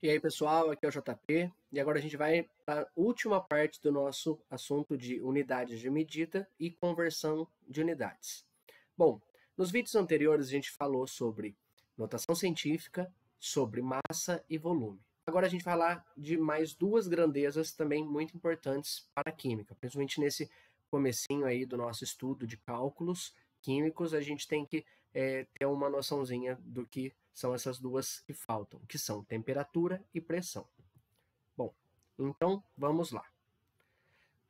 E aí, pessoal, aqui é o JP e agora a gente vai para a última parte do nosso assunto de unidades de medida e conversão de unidades. Bom, nos vídeos anteriores a gente falou sobre notação científica, sobre massa e volume. Agora a gente vai falar de mais duas grandezas também muito importantes para a química, principalmente nesse comecinho aí do nosso estudo de cálculos químicos, a gente tem que ter uma noçãozinha do que são essas duas que faltam, que são temperatura e pressão. Bom, então vamos lá.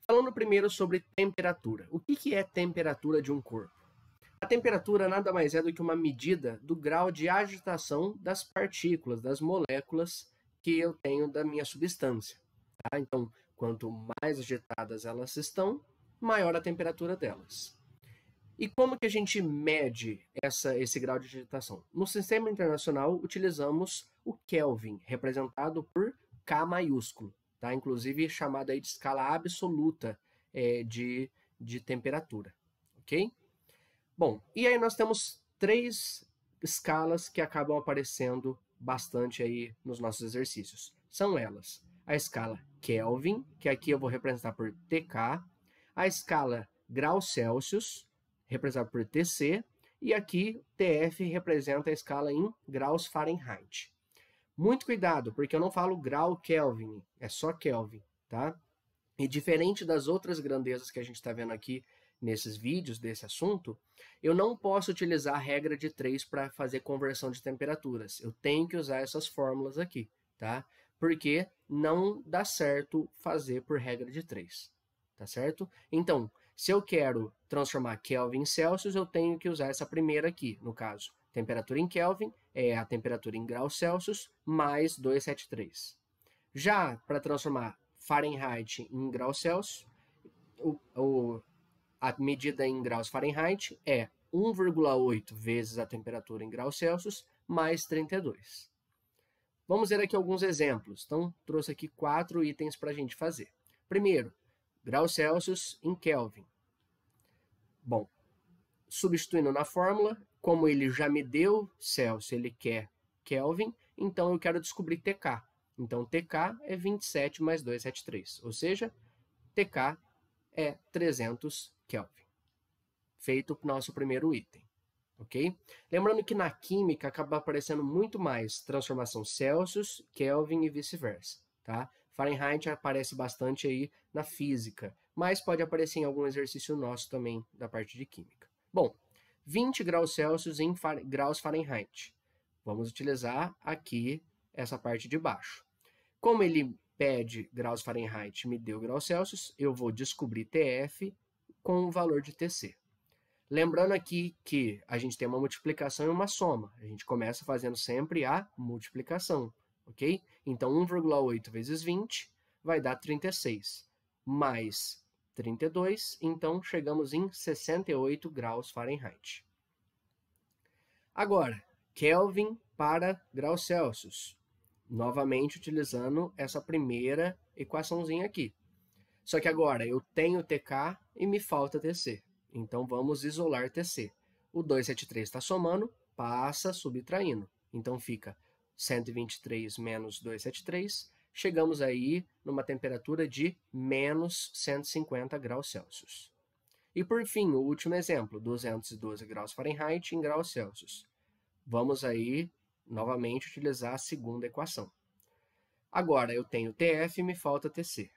Falando primeiro sobre temperatura. O que é temperatura de um corpo? A temperatura nada mais é do que uma medida do grau de agitação das partículas, das moléculas que eu tenho da minha substância. Tá? Então, quanto mais agitadas elas estão, maior a temperatura delas. E como que a gente mede esse grau de agitação? No sistema internacional, utilizamos o Kelvin, representado por K maiúsculo, tá? Inclusive chamado aí de escala absoluta de temperatura, ok? Bom, e aí nós temos três escalas que acabam aparecendo bastante aí nos nossos exercícios. São elas: a escala Kelvin, que aqui eu vou representar por TK, a escala graus Celsius, representado por TC, e aqui TF representa a escala em graus Fahrenheit. Muito cuidado, porque eu não falo grau Kelvin, é só Kelvin, tá? E diferente das outras grandezas que a gente está vendo aqui nesses vídeos desse assunto, eu não posso utilizar a regra de 3 para fazer conversão de temperaturas. Eu tenho que usar essas fórmulas aqui, tá? Porque não dá certo fazer por regra de 3, tá certo? Então, se eu quero transformar Kelvin em Celsius, eu tenho que usar essa primeira aqui, no caso. Temperatura em Kelvin é a temperatura em graus Celsius mais 273. Já para transformar Fahrenheit em graus Celsius, a medida em graus Fahrenheit é 1,8 vezes a temperatura em graus Celsius mais 32. Vamos ver aqui alguns exemplos. Então, trouxe aqui 4 itens para a gente fazer. Primeiro, graus Celsius em Kelvin. Bom, substituindo na fórmula, como ele já me deu Celsius, ele quer Kelvin, então eu quero descobrir TK. Então, TK é 27 mais 273, ou seja, TK é 300 Kelvin. Feito o nosso primeiro item, ok? Lembrando que na química acaba aparecendo muito mais transformação Celsius, Kelvin e vice-versa, tá? Fahrenheit aparece bastante aí na física, mas pode aparecer em algum exercício nosso também da parte de química. Bom, 20 graus Celsius em graus Fahrenheit. Vamos utilizar aqui essa parte de baixo. Como ele pede graus Fahrenheit e me deu graus Celsius, eu vou descobrir TF com o valor de TC. Lembrando aqui que a gente tem uma multiplicação e uma soma. A gente começa fazendo sempre a multiplicação, ok? Então, 1,8 vezes 20 vai dar 36, mais 32, então chegamos em 68 graus Fahrenheit. Agora, Kelvin para graus Celsius. Novamente utilizando essa primeira equaçãozinha aqui. Só que agora eu tenho TK e me falta TC. Então vamos isolar TC. O 273 está somando, passa subtraindo. Então fica 123 menos 273. Chegamos aí numa temperatura de menos 150 graus Celsius. E por fim, o último exemplo, 212 graus Fahrenheit em graus Celsius. Vamos aí novamente utilizar a segunda equação. Agora eu tenho TF e me falta TC.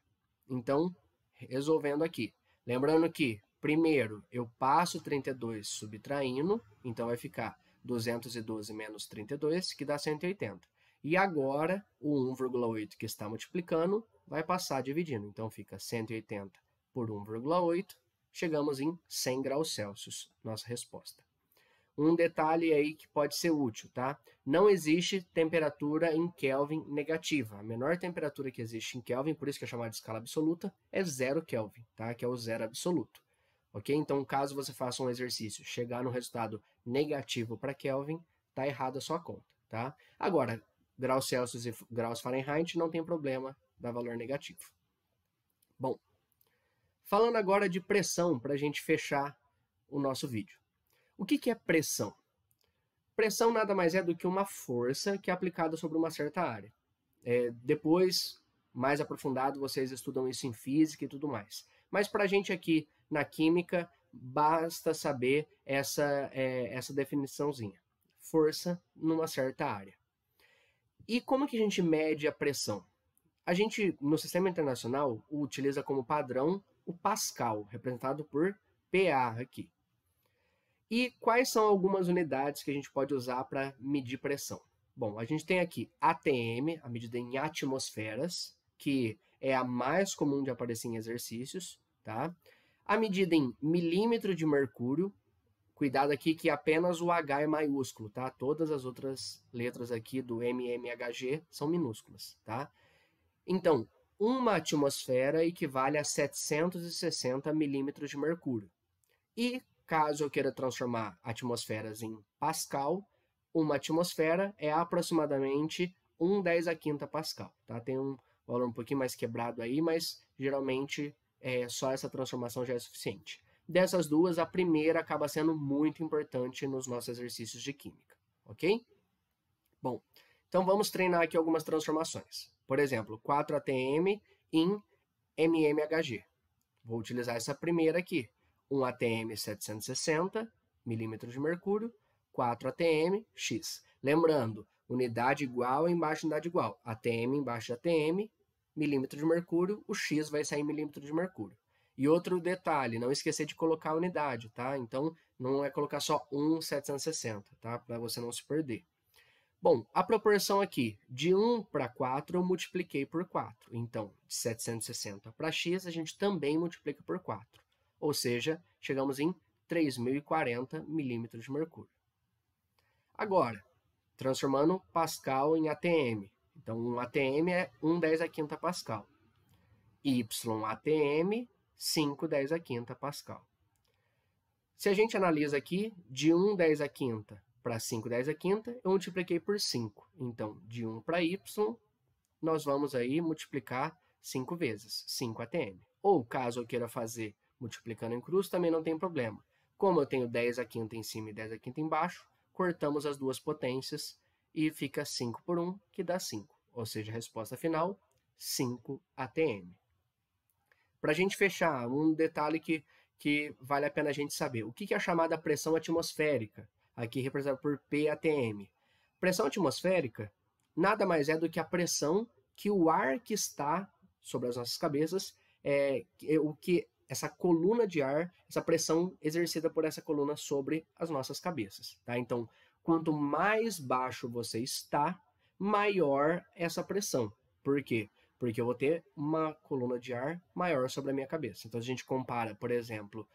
Então, resolvendo aqui. Lembrando que, primeiro, eu passo 32 subtraindo, então vai ficar 212 menos 32, que dá 180. E agora, o 1,8 que está multiplicando vai passar dividindo. Então, fica 180 por 1,8, chegamos em 100 graus Celsius, nossa resposta. Um detalhe aí que pode ser útil, tá? Não existe temperatura em Kelvin negativa. A menor temperatura que existe em Kelvin, por isso que é chamada de escala absoluta, é 0 Kelvin, tá? Que é o zero absoluto. Ok? Então, caso você faça um exercício, chegar no resultado negativo para Kelvin, tá errada a sua conta, tá? Agora, graus Celsius e graus Fahrenheit não tem problema dar valor negativo. Bom, falando agora de pressão, para a gente fechar o nosso vídeo. O que é pressão? Pressão nada mais é do que uma força que é aplicada sobre uma certa área. Depois, mais aprofundado, vocês estudam isso em física e tudo mais. Mas para a gente aqui na química, basta saber essa definiçãozinha. Força numa certa área. E como que a gente mede a pressão? A gente, no sistema internacional, utiliza como padrão o Pascal, representado por PA aqui. E quais são algumas unidades que a gente pode usar para medir pressão? Bom, a gente tem aqui ATM, a medida em atmosferas, que é a mais comum de aparecer em exercícios, tá? A medida em milímetro de mercúrio, cuidado aqui que apenas o H é maiúsculo, tá? Todas as outras letras aqui do MMHG são minúsculas, tá? Então, uma atmosfera equivale a 760 milímetros de mercúrio. E caso eu queira transformar atmosferas em Pascal, uma atmosfera é aproximadamente 1/10⁵ Pascal, tá? Tem um valor um pouquinho mais quebrado aí, mas geralmente só essa transformação já é suficiente. Dessas duas, a primeira acaba sendo muito importante nos nossos exercícios de química, ok? Bom, então vamos treinar aqui algumas transformações. Por exemplo, 4 ATM em MMHG. Vou utilizar essa primeira aqui. 1 ATM 760 milímetros de mercúrio, 4 ATM X. Lembrando, unidade igual embaixo de unidade igual. ATM embaixo de ATM, milímetro de mercúrio, o X vai sair em milímetro de mercúrio. E outro detalhe, não esquecer de colocar a unidade, tá? Então, não é colocar só 1/760, tá? Para você não se perder. Bom, a proporção aqui, de 1 para 4, eu multipliquei por 4. Então, de 760 para x, a gente também multiplica por 4. Ou seja, chegamos em 3.040 milímetros de mercúrio. Agora, transformando Pascal em ATM. Então, um ATM é 1/10⁵ Pascal. YATM, 5/10⁵ Pascal. Se a gente analisa aqui, de 1/10⁵ para 5/10⁵, eu multipliquei por 5. Então, de 1 para y, nós vamos aí multiplicar 5 vezes, 5 ATM. Ou, caso eu queira fazer multiplicando em cruz, também não tem problema. Como eu tenho 10⁵ em cima e 10⁵ embaixo, cortamos as duas potências e fica 5 por 1, que dá 5. Ou seja, a resposta final, 5 ATM. Para a gente fechar, um detalhe que vale a pena a gente saber. O que é a chamada pressão atmosférica? Aqui representada por PATM. Pressão atmosférica nada mais é do que a pressão que o ar que está sobre as nossas cabeças, essa coluna de ar, essa pressão exercida por essa coluna sobre as nossas cabeças. Tá? Então, quanto mais baixo você está, maior essa pressão. Por quê? Porque eu vou ter uma coluna de ar maior sobre a minha cabeça. Então, a gente compara, por exemplo,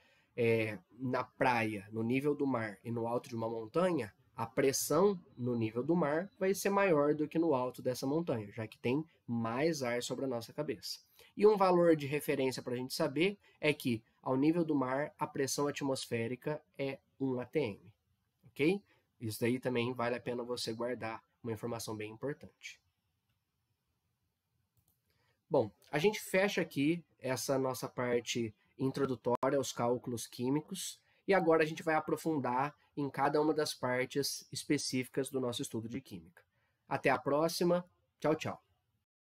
na praia, no nível do mar e no alto de uma montanha, a pressão no nível do mar vai ser maior do que no alto dessa montanha, já que tem mais ar sobre a nossa cabeça. E um valor de referência para a gente saber é que, ao nível do mar, a pressão atmosférica é 1 ATM, ok? Isso daí também vale a pena você guardar, uma informação bem importante. Bom, a gente fecha aqui essa nossa parte introdutória aos cálculos químicos e agora a gente vai aprofundar em cada uma das partes específicas do nosso estudo de química. Até a próxima. Tchau, tchau.